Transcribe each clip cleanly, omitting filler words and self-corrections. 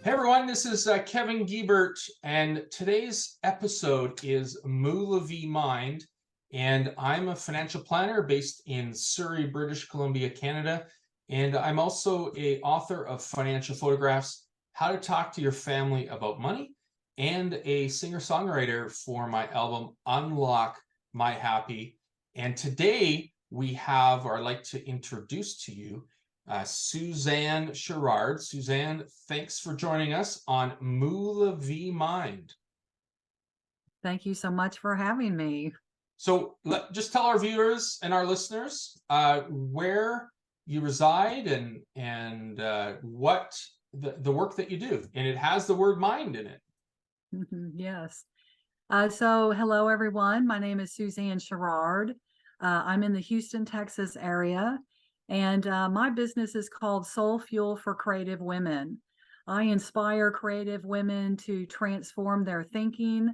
Hey everyone, this is Kevin Giebert, and today's episode is Moolaviemind, and I'm a financial planner based in Surrey, British Columbia, Canada, and I'm also an author of Financial Photographs, How to Talk to Your Family About Money, and a singer-songwriter for my album Unlock My Happy. And today we have, or I'd like to introduce to you, Susanne Sharrard. Susanne, thanks for joining us on Moolaviemind. Thank you so much for having me. So just tell our viewers and our listeners where you reside and what the work that you do. And it has the word mind in it. Yes. So hello, everyone. My name is Susanne Sharrard. I'm in the Houston, Texas area, and my business is called Soul Fuel for Creative Women. I inspire creative women to transform their thinking,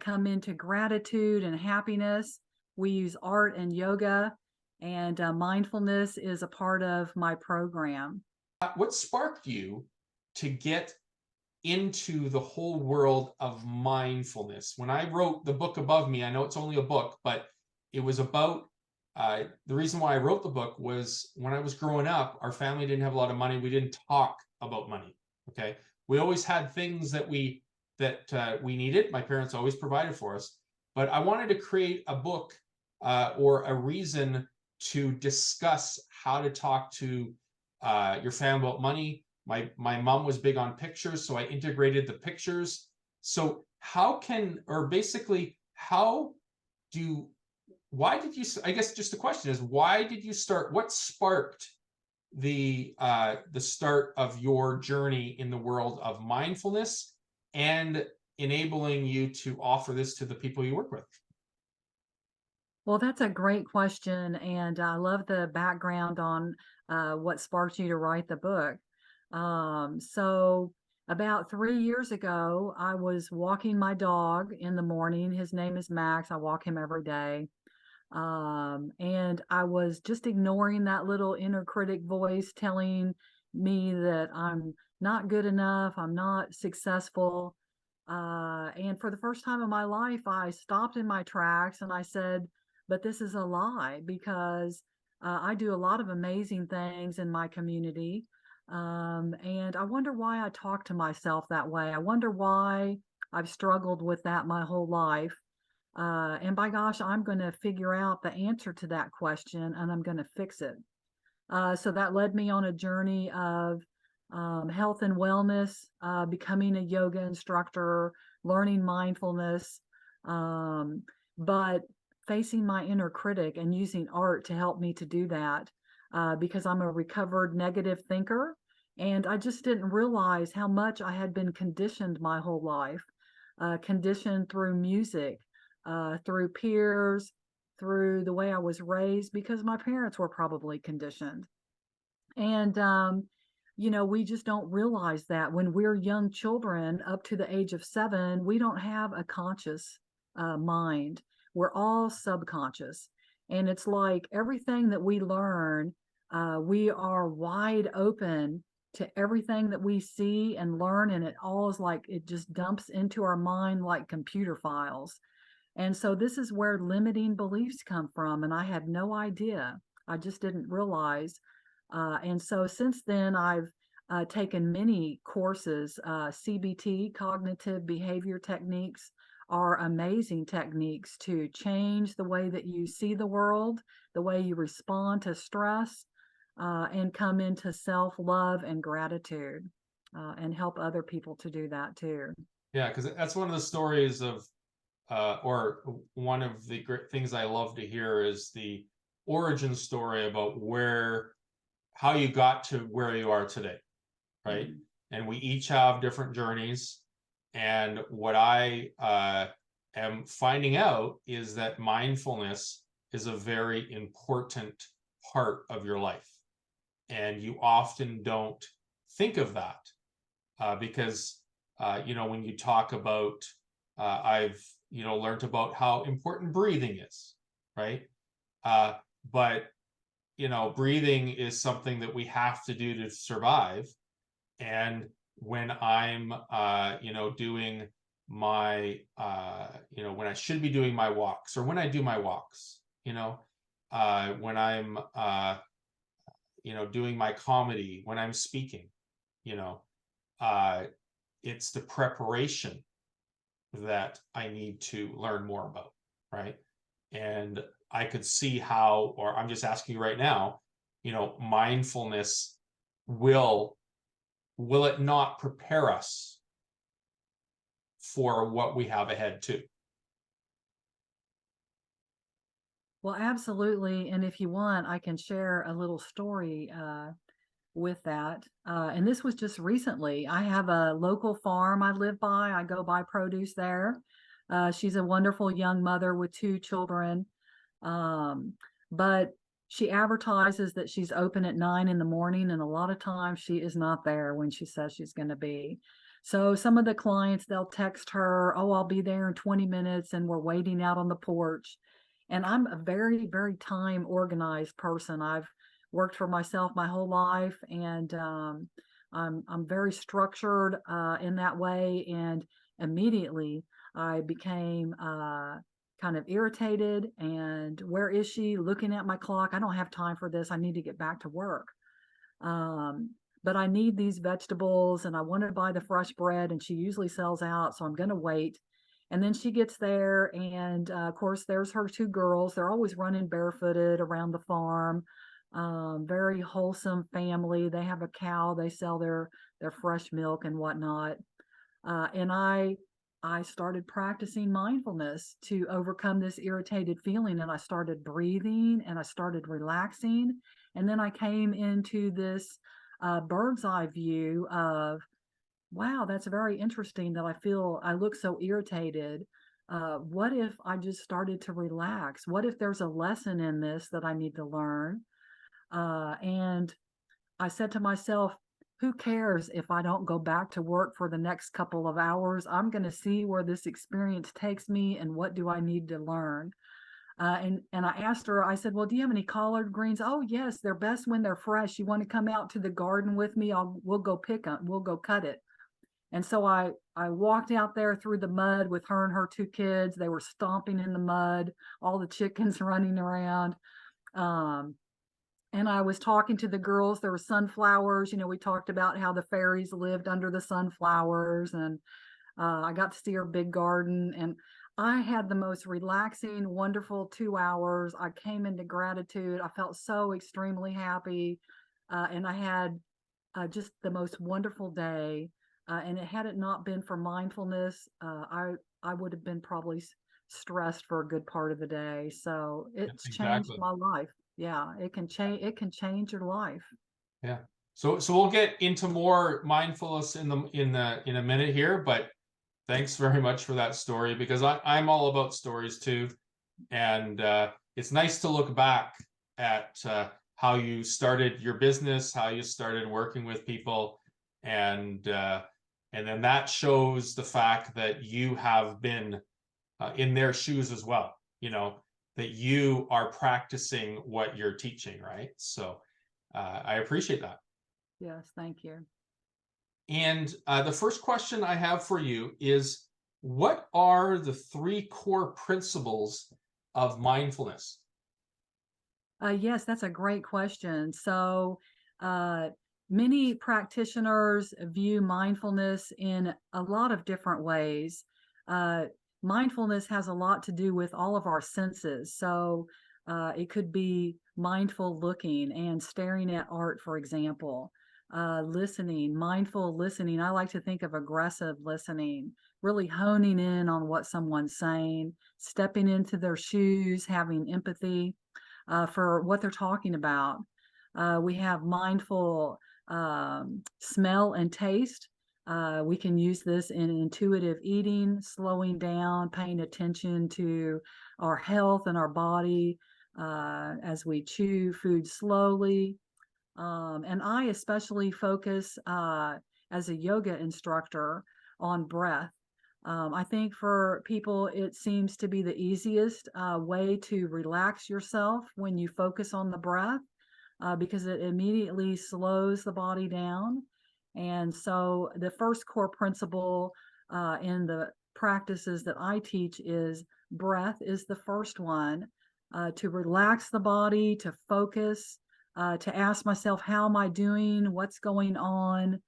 come into gratitude and happiness. We use art and yoga, and mindfulness is a part of my program. What sparked you to get into the whole world of mindfulness? When I wrote the book above me, I know it's only a book, but it was about the reason why I wrote the book was when I was growing up, our family didn't have a lot of money. We didn't talk about money. Okay, we always had things that we needed. My parents always provided for us, but I wanted to create a book or a reason to discuss how to talk to your family about money. My mom was big on pictures, so I integrated the pictures. So how can, or basically, why did you, I guess just the question is, why did you start, what sparked the start of your journey in the world of mindfulness and enabling you to offer this to the people you work with? Well, that's a great question, and I love the background on what sparked you to write the book. So about 3 years ago, I was walking my dog in the morning. His name is Max. I walk him every day. And I was just ignoring that little inner critic voice telling me that I'm not good enough, I'm not successful. And for the first time in my life, I stopped in my tracks and I said, but this is a lie because I do a lot of amazing things in my community. And I wonder why I talk to myself that way. I wonder why I've struggled with that my whole life. And by gosh, I'm going to figure out the answer to that question and I'm going to fix it. So that led me on a journey of health and wellness, becoming a yoga instructor, learning mindfulness, but facing my inner critic and using art to help me to do that because I'm a recovered negative thinker. And I just didn't realize how much I had been conditioned my whole life, conditioned through music, through peers, through the way I was raised, because my parents were probably conditioned. And, we just don't realize that when we're young children up to the age of 7, we don't have a conscious mind. We're all subconscious. And it's like everything that we learn, we are wide open to everything that we see and learn. And it all is like it just dumps into our mind like computer files. And so this is where limiting beliefs come from. And I had no idea. I just didn't realize. And so since then, I've taken many courses. CBT, cognitive behavior techniques, are amazing techniques to change the way that you see the world, the way you respond to stress, and come into self-love and gratitude, and help other people to do that too. Yeah, because that's one of the stories of or one of the great things I love to hear is the origin story about how you got to where you are today, right? Mm-hmm. And we each have different journeys. And what I am finding out is that mindfulness is a very important part of your life. And you often don't think of that because, when you talk about, I've learned about how important breathing is, right? But breathing is something that we have to do to survive. And when I'm, doing my, when I should be doing my walks, or when I do my walks, when I'm, doing my comedy, when I'm speaking, you know, uh, it's the preparation that I need to learn more about, right? And I could see how, or I'm just asking you right now, mindfulness will it not prepare us for what we have ahead too? Well, absolutely. And if you want, I can share a little story with that. And this was just recently. I have a local farm I live by. I go buy produce there. She's a wonderful young mother with two children. Um, but she advertises that she's open at 9 in the morning, and a lot of times she is not there when she says she's going to be. So some of the clients, they'll text her, "Oh, I'll be there in 20 minutes," and we're waiting out on the porch. And I'm a very, very time organized person. I've worked for myself my whole life, and I'm very structured in that way. And immediately I became kind of irritated. And where is she? Looking at my clock. I don't have time for this. I need to get back to work. Um, but I need these vegetables, and I want to buy the fresh bread, and she usually sells out, so I'm going to wait. And then she gets there, and of course, there's her two girls. They're always running barefooted around the farm. Very wholesome family. They have a cow. They sell their fresh milk and whatnot. And I started practicing mindfulness to overcome this irritated feeling, and I started breathing and I started relaxing. And then I came into this bird's eye view of, wow, that's very interesting that I look so irritated. What if I just started to relax? What if there's a lesson in this that I need to learn? And I said to myself, who cares if I don't go back to work for the next couple of hours? I'm going to see where this experience takes me, and what do I need to learn? And I asked her, I said, well, do you have any collard greens? Oh, yes, they're best when they're fresh. You want to come out to the garden with me? We'll go pick them. We'll go cut it. And so I walked out there through the mud with her and her two kids. They were stomping in the mud, all the chickens running around. Um, and I was talking to the girls. There were sunflowers. We talked about how the fairies lived under the sunflowers, and I got to see her big garden. And I had the most relaxing, wonderful 2 hours. I came into gratitude. I felt so extremely happy. And I had just the most wonderful day. And had it not been for mindfulness, I would have been probably stressed for a good part of the day. So it's changed Exactly. my life. Yeah, it can change. It can change your life. Yeah. So we'll get into more mindfulness in a minute here, but thanks very much for that story, because I'm all about stories too. And it's nice to look back at how you started your business, how you started working with people, and then that shows the fact that you have been in their shoes as well. That you are practicing what you're teaching, right? So I appreciate that. Yes, thank you. And the first question I have for you is, what are the three core principles of mindfulness? Yes, that's a great question. So, uh, many practitioners view mindfulness in a lot of different ways. Uh, Mindfulness has a lot to do with all of our senses. So, it could be mindful looking and staring at art, for example, listening, mindful listening. I like to think of aggressive listening, really honing in on what someone's saying, stepping into their shoes, having empathy for what they're talking about. We have mindful smell and taste. We can use this in intuitive eating, slowing down, paying attention to our health and our body as we chew food slowly. And I especially focus as a yoga instructor on breath. I think for people, it seems to be the easiest way to relax yourself when you focus on the breath. because it immediately slows the body down. And so the first core principle in the practices that I teach is breath is the first one, to relax the body, to focus, to ask myself, how am I doing? What's going on?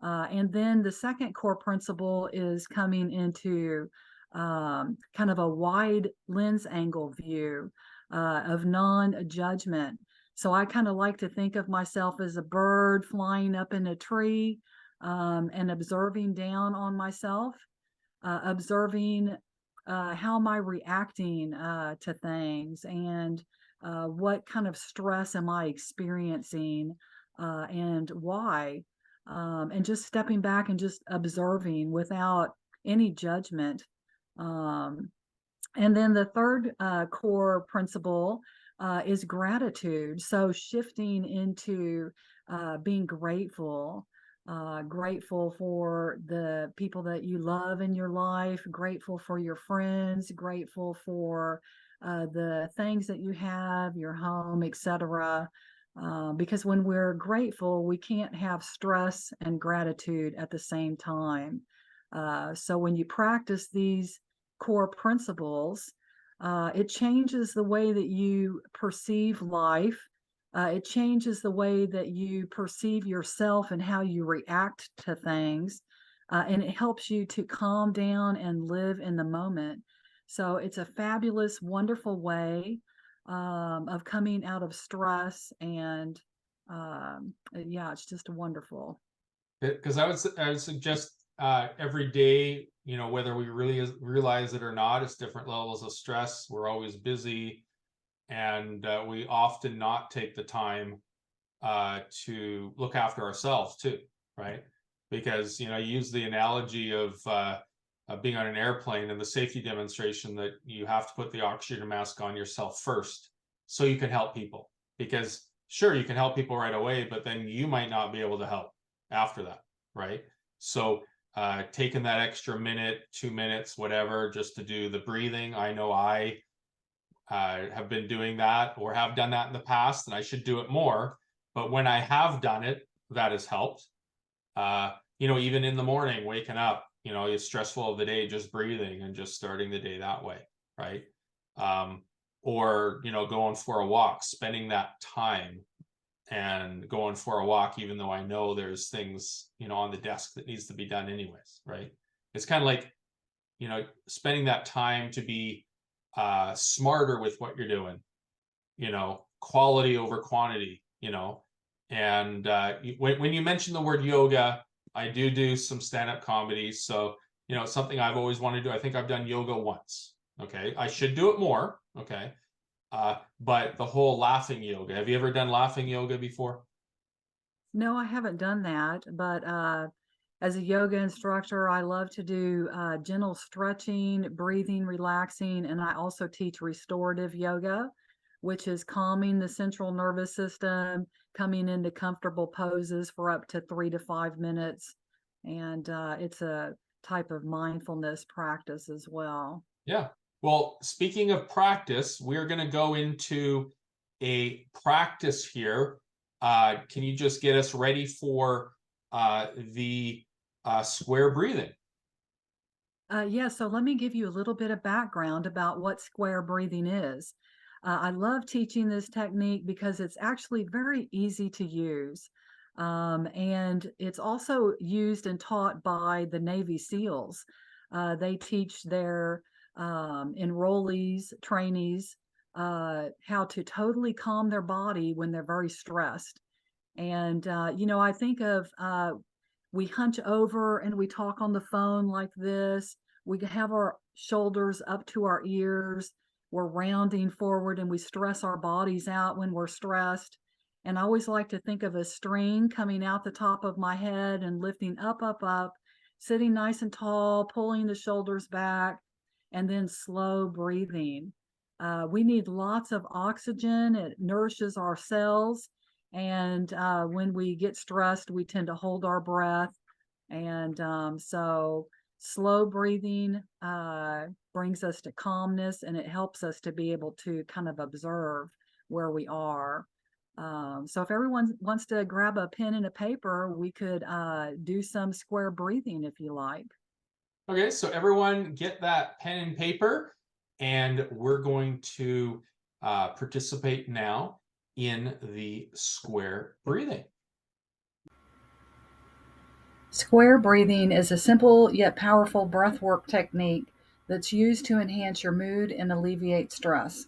And then the second core principle is coming into kind of a wide lens angle view of non-judgment. So I kind of like to think of myself as a bird flying up in a tree, and observing down on myself, observing how am I reacting to things, and what kind of stress am I experiencing, and why, and just stepping back and just observing without any judgment. Um, and then the third core principle is gratitude. So shifting into being grateful, grateful for the people that you love in your life, grateful for your friends, grateful for the things that you have, your home, etc. Because when we're grateful, we can't have stress and gratitude at the same time. So when you practice these core principles, it changes the way that you perceive life. It changes the way that you perceive yourself and how you react to things. And it helps you to calm down and live in the moment. So it's a fabulous, wonderful way of coming out of stress. And yeah, it's just wonderful. Because I would suggest every day, whether we really realize it or not, it's different levels of stress. We're always busy, and we often not take the time to look after ourselves too, right? Because you use the analogy of being on an airplane and the safety demonstration that you have to put the oxygen mask on yourself first so you can help people. Because sure, you can help people right away, but then you might not be able to help after that, right? So taking that extra minute, 2 minutes, whatever, just to do the breathing. I know I have been doing that or have done that in the past, and I should do it more. But when I have done it, that has helped. Even in the morning, waking up, you're stressful of the day, just breathing and just starting the day that way, right? Or going for a walk, spending that time and going for a walk, even though I know there's things, on the desk that needs to be done anyways, right? It's kind of like, spending that time to be smarter with what you're doing, quality over quantity, and when you mention the word yoga, I do some stand-up comedy. So, it's something I've always wanted to do. I think I've done yoga once. Okay. I should do it more. Okay. But the whole laughing yoga, have you ever done laughing yoga before? No, I haven't done that, but as a yoga instructor, I love to do gentle stretching, breathing, relaxing, and I also teach restorative yoga, which is calming the central nervous system, coming into comfortable poses for up to 3 to 5 minutes. And it's a type of mindfulness practice as well. Yeah. Well, speaking of practice, we're going to go into a practice here. Can you just get us ready for the square breathing? Yeah, so let me give you a little bit of background about what square breathing is. I love teaching this technique because it's actually very easy to use. And it's also used and taught by the Navy SEALs. They teach their enrollees, trainees, how to totally calm their body when they're very stressed. And, I think of we hunch over and we talk on the phone like this. We have our shoulders up to our ears. We're rounding forward and we stress our bodies out when we're stressed. And I always like to think of a string coming out the top of my head and lifting up, up, up, sitting nice and tall, pulling the shoulders back, and then slow breathing. We need lots of oxygen. It nourishes our cells. And when we get stressed, we tend to hold our breath. And so slow breathing brings us to calmness, and it helps us to be able to kind of observe where we are. So if everyone wants to grab a pen and a paper, we could do some square breathing if you like. Okay, so everyone get that pen and paper, and we're going to participate now in the square breathing. Square breathing is a simple yet powerful breathwork technique that's used to enhance your mood and alleviate stress.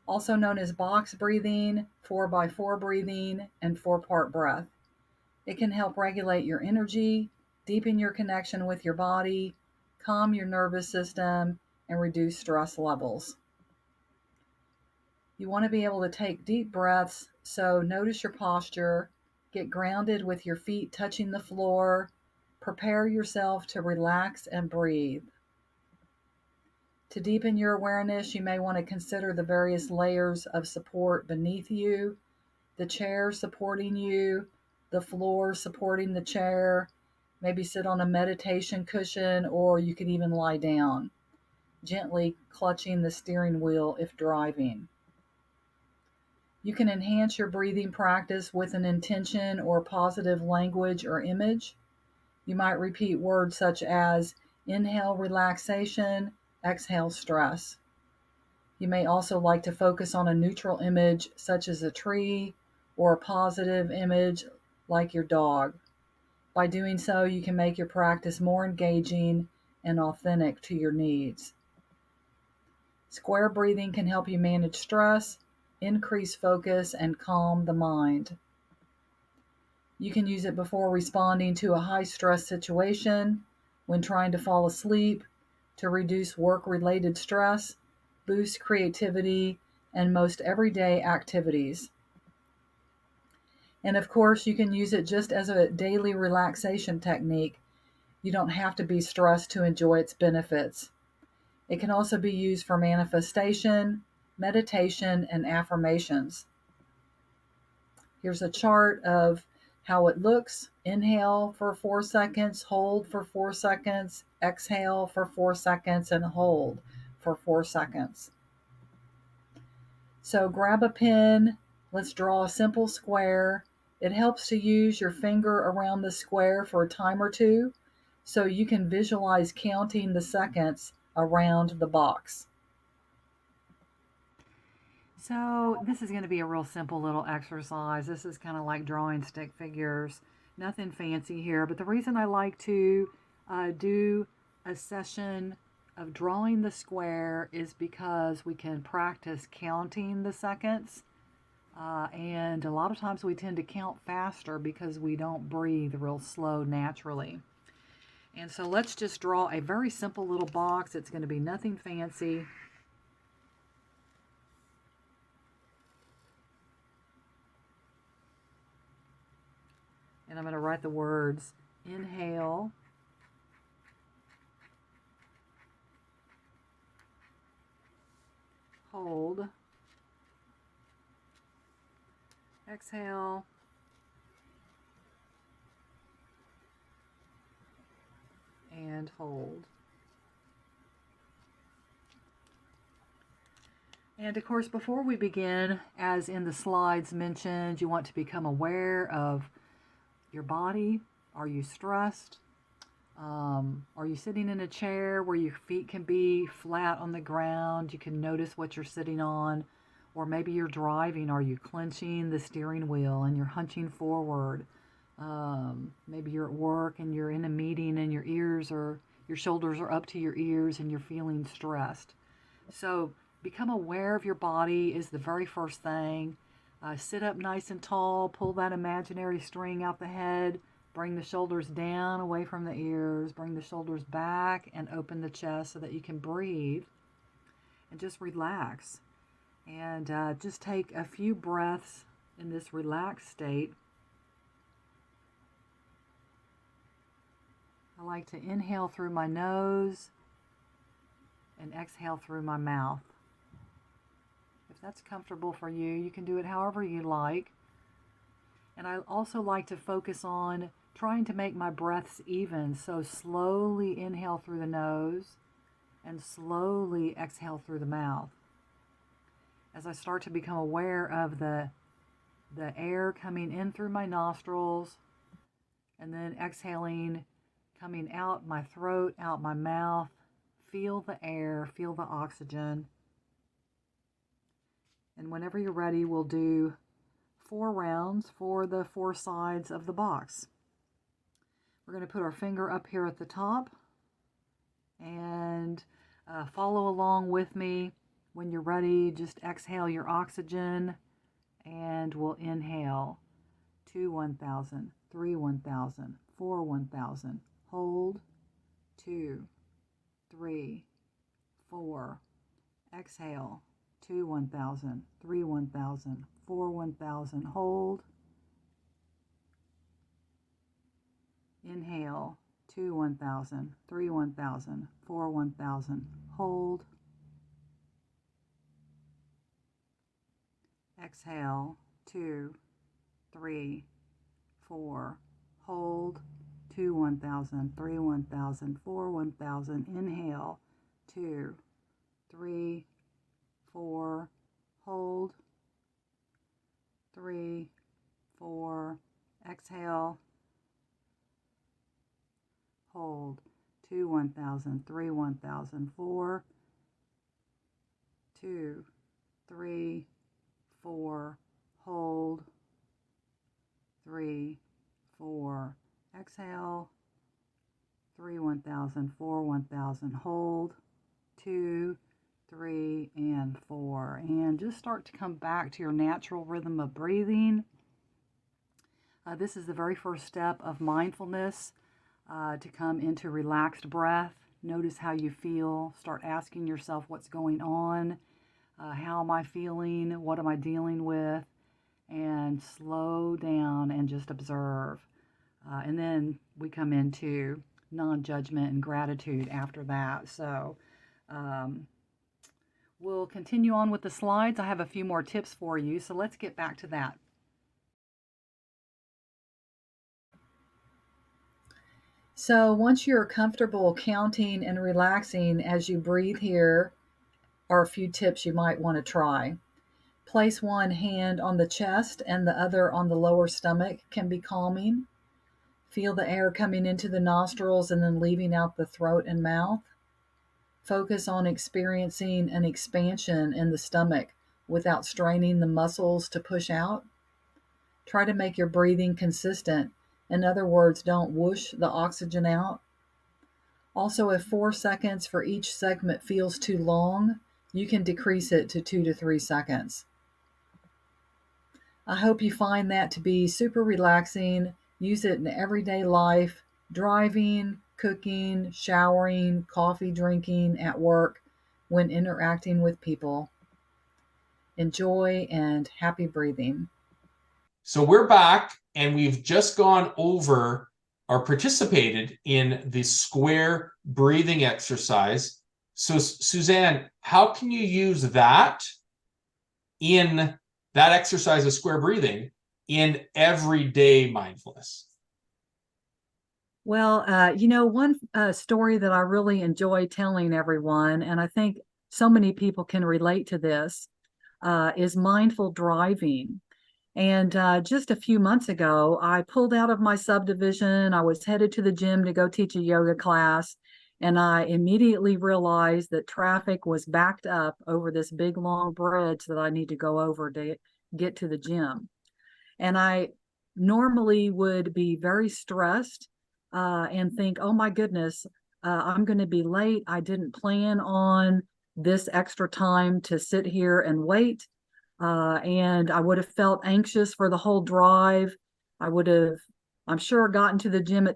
Also known as box breathing, 4x4 breathing, and 4-part breath. It can help regulate your energy, deepen your connection with your body, calm your nervous system, and reduce stress levels. You want to be able to take deep breaths, so notice your posture, get grounded with your feet touching the floor, prepare yourself to relax and breathe. To deepen your awareness, you may want to consider the various layers of support beneath you, the chair supporting you, the floor supporting the chair. Maybe sit on a meditation cushion, or you could even lie down, gently clutching the steering wheel if driving. You can enhance your breathing practice with an intention or positive language or image. You might repeat words such as inhale relaxation, exhale stress. You may also like to focus on a neutral image such as a tree, or a positive image like your dog. By doing so, you can make your practice more engaging and authentic to your needs. Square breathing can help you manage stress, increase focus, and calm the mind. You can use it before responding to a high-stress situation, when trying to fall asleep, to reduce work-related stress, boost creativity, and most everyday activities. And of course, you can use it just as a daily relaxation technique. You don't have to be stressed to enjoy its benefits. It can also be used for manifestation, meditation, and affirmations. Here's a chart of how it looks. Inhale for 4 seconds, hold for 4 seconds, exhale for 4 seconds, and hold for 4 seconds. So grab a pen, let's draw a simple square. It helps to use your finger around the square for a time or two, so you can visualize counting the seconds around the box. So this is going to be a real simple little exercise. This is kind of like drawing stick figures. Nothing fancy here, but the reason I like to do a session of drawing the square is because we can practice counting the seconds. And a lot of times we tend to count faster because we don't breathe real slow naturally. And so let's just draw a very simple little box. It's going to be nothing fancy. And I'm going to write the words inhale, hold, exhale, and hold. And of course, before we begin, as in the slides mentioned, you want to become aware of your body. Are you stressed? Are you sitting in a chair where your feet can be flat on the ground? You can notice what you're sitting on. Or maybe you're driving. Are you clenching the steering wheel and you're hunching forward? Maybe you're at work and you're in a meeting and your shoulders are up to your ears and you're feeling stressed. So become aware of your body is the very first thing. Sit up nice and tall, pull that imaginary string out the head, bring the shoulders down away from the ears, bring the shoulders back and open the chest so that you can breathe and just relax. And just take a few breaths in this relaxed state. I like to inhale through my nose and exhale through my mouth. If that's comfortable for you, you can do it however you like. And I also like to focus on trying to make my breaths even. So slowly inhale through the nose and slowly exhale through the mouth. As I start to become aware of the the air coming in through my nostrils and then exhaling, coming out my throat, out my mouth. Feel the air, feel the oxygen. And whenever you're ready, we'll do 4 rounds for the 4 sides of the box. We're going to put our finger up here at the top and follow along with me. When you're ready, just exhale your oxygen and we'll inhale 2 1,000, 3 1,000, 4 1,000. Hold 2, 3, 4. Exhale 2 1,000, 3 1,000, 4 1,000. Hold. Inhale 2 1,000, 3 1,000, 4 1,000. Hold. Exhale 2, 3, 4. Hold. 2 1,000, 3 1,000, 4 1,000. Inhale 2, 3, 4. Hold. 3, 4. Exhale. Hold. 2 1,000, 3 1,000, 4, 2, 3, 4. Hold. 3, 4. Exhale. 3 1,000, 4 1,000. Hold. 2, 3, and 4. And just start to come back to your natural rhythm of breathing. This is the very first step of mindfulness, to come into relaxed breath. Notice how you feel. Start asking yourself what's going on. How am I feeling? What am I dealing with? And slow down and just observe. And then we come into non-judgment and gratitude after that. So we'll continue on with the slides. I have a few more tips for you, so let's get back to that. So once you're comfortable counting and relaxing as you breathe, here are a few tips you might want to try. Place one hand on the chest and the other on the lower stomach can be calming. Feel the air coming into the nostrils and then leaving out the throat and mouth. Focus on experiencing an expansion in the stomach without straining the muscles to push out. Try to make your breathing consistent. In other words, don't whoosh the oxygen out. Also, if 4 seconds for each segment feels too long, you can decrease it to 2 to 3 seconds. I hope you find that to be super relaxing. Use it in everyday life, driving, cooking, showering, coffee drinking, at work, when interacting with people. Enjoy and happy breathing. So we're back and we've just gone over or participated in the square breathing exercise. So Susanne, how can you use that in that exercise of square breathing in everyday mindfulness? Well, one story that I really enjoy telling everyone, and I think so many people can relate to this, is mindful driving. And just a few months ago, I pulled out of my subdivision. I was headed to the gym to go teach a yoga class. And I immediately realized that traffic was backed up over this big, long bridge that I need to go over to get to the gym. And I normally would be very stressed and think, oh my goodness, I'm going to be late. I didn't plan on this extra time to sit here and wait. And I would have felt anxious for the whole drive. I would have, I'm sure, gotten to the gym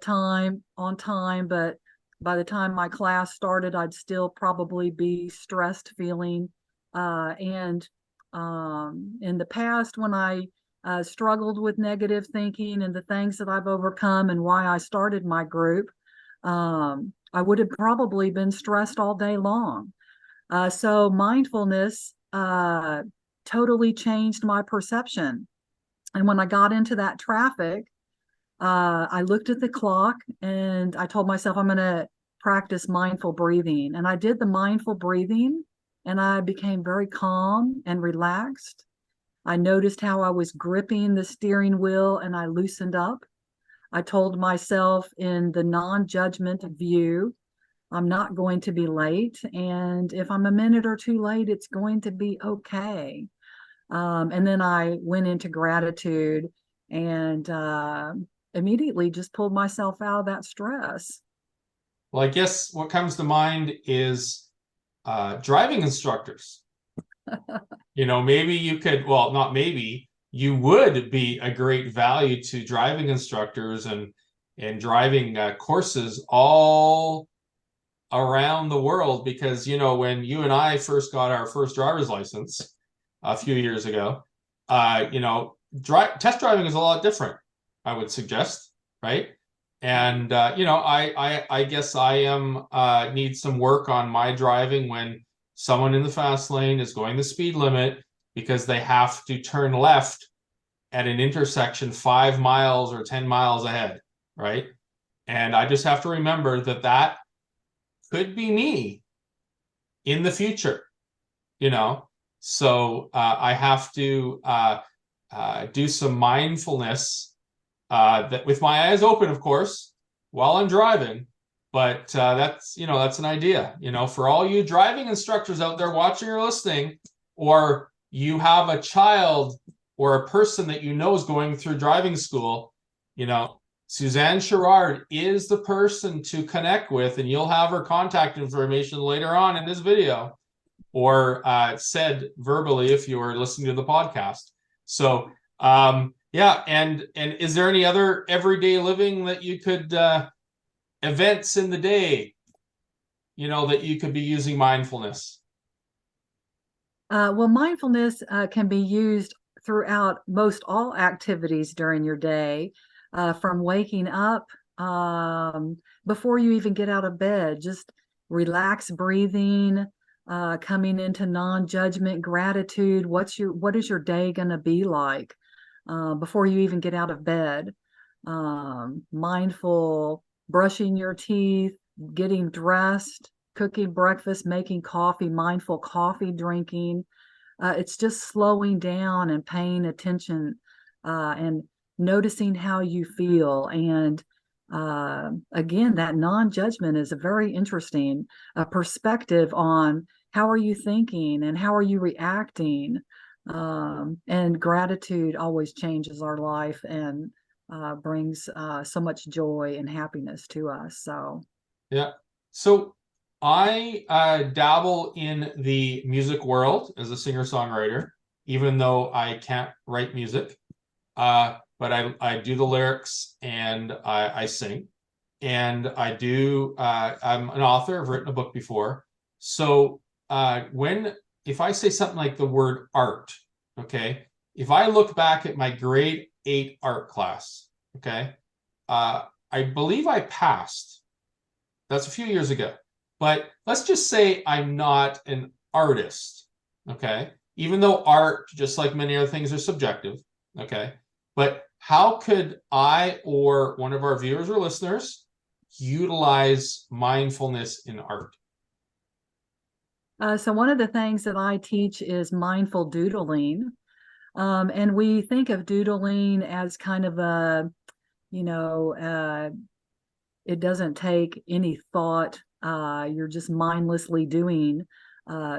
on time, but by the time my class started, I'd still probably be stressed feeling. And in the past, when I struggled with negative thinking and the things that I've overcome and why I started my group, I would have probably been stressed all day long. So mindfulness totally changed my perception. And when I got into that traffic, I looked at the clock and I told myself I'm going to practice mindful breathing. And I did the mindful breathing and I became very calm and relaxed. I noticed how I was gripping the steering wheel and I loosened up. I told myself in the non-judgment view, I'm not going to be late. And if I'm a minute or two late, it's going to be okay. And then I went into gratitude and immediately just pulled myself out of that stress. Well, I guess what comes to mind is driving instructors. Maybe you could, well, not maybe, you would be a great value to driving instructors and driving courses all around the world, because when you and I first got our first driver's license a few years ago, test driving is a lot different, I would suggest, right? And I guess I am need some work on my driving when someone in the fast lane is going the speed limit because they have to turn left at an intersection 5 miles or 10 miles ahead, right? And I just have to remember that that could be me in the future, so I have to do some mindfulness that with my eyes open, of course, while I'm driving. But that's an idea, for all you driving instructors out there watching or listening, or you have a child or a person that is going through driving school, Susanne Sharrard is the person to connect with, and you'll have her contact information later on in this video, or said verbally if you are listening to the podcast. So yeah, and is there any other everyday living that you could events in the day, that you could be using mindfulness? Well, mindfulness can be used throughout most all activities during your day, from waking up, before you even get out of bed, just relax breathing, coming into non-judgment gratitude. What is your day going to be like, before you even get out of bed? Mindful brushing your teeth, getting dressed, cooking breakfast, making coffee, mindful coffee drinking. It's just slowing down and paying attention, and noticing how you feel. And again, that non-judgment is a very interesting perspective on how are you thinking and how are you reacting. And gratitude always changes our life and brings so much joy and happiness to us. So Yeah. So I dabble in the music world as a singer-songwriter, even though I can't write music. But I do the lyrics and I sing. And I'm an author, I've written a book before. So if I say something like the word art, okay, if I look back at my grade 8 art class, okay, I believe I passed. That's a few years ago. But let's just say I'm not an artist, okay? Even though art, just like many other things, are subjective, okay? But how could I or one of our viewers or listeners utilize mindfulness in art? So one of the things that I teach is mindful doodling. And we think of doodling as kind of it doesn't take any thought. You're just mindlessly doing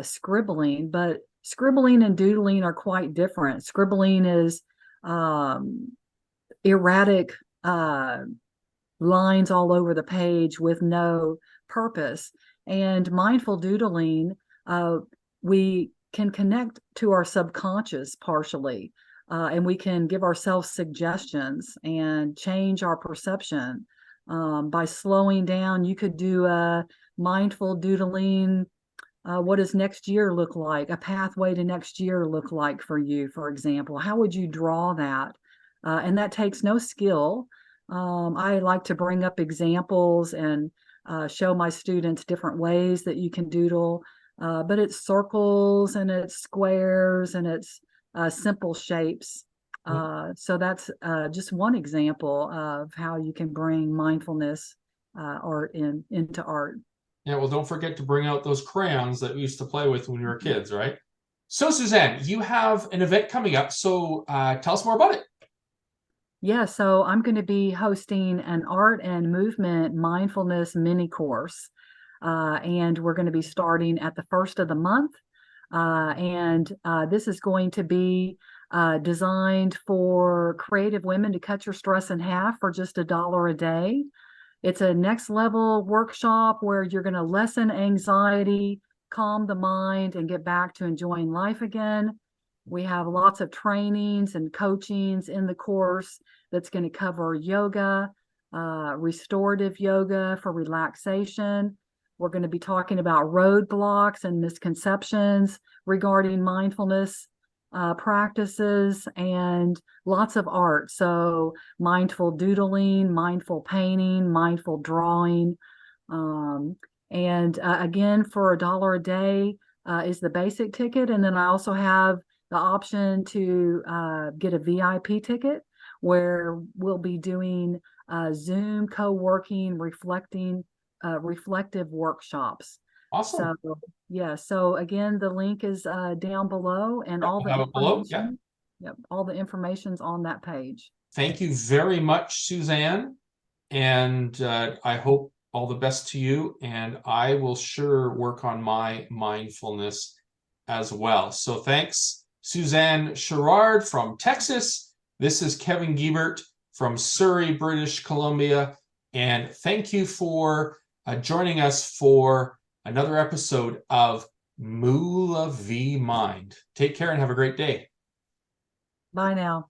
scribbling, but scribbling and doodling are quite different. Scribbling is erratic lines all over the page with no purpose. And mindful doodling, we can connect to our subconscious partially, and we can give ourselves suggestions and change our perception. By slowing down, you could do a mindful doodling. What does next year look like? A pathway to next year look like for you, for example? How would you draw that? And that takes no skill. I like to bring up examples and show my students different ways that you can doodle, but it's circles and it's squares and it's simple shapes. So that's just one example of how you can bring mindfulness art into art. Yeah, well, don't forget to bring out those crayons that we used to play with when we were kids, right? So, Suzanne, you have an event coming up. So, tell us more about it. Yeah, so I'm going to be hosting an art and movement mindfulness mini course. And we're going to be starting at the first of the month. And this is going to be designed for creative women to cut your stress in half for just $1 a day. It's a next level workshop where you're going to lessen anxiety, calm the mind, and get back to enjoying life again. We have lots of trainings and coachings in the course that's going to cover yoga, restorative yoga for relaxation. We're going to be talking about roadblocks and misconceptions regarding mindfulness practices, and lots of art. So mindful doodling, mindful painting, mindful drawing. And again, for $1 a day is the basic ticket. And then I also have the option to get a VIP ticket where we'll be doing Zoom co-working, reflective workshops. Awesome. So yeah, so again, the link is down below, and Yep, all I'll the have it below. Yeah. information, yep, all the information's on that page. Thank you very much, Suzanne. And I hope all the best to you. And I will sure work on my mindfulness as well. So thanks, Suzanne Sharrard from Texas. This is Kevin Giebert from Surrey, British Columbia. And thank you for joining us for another episode of Moolaviemind. Take care and have a great day. Bye now.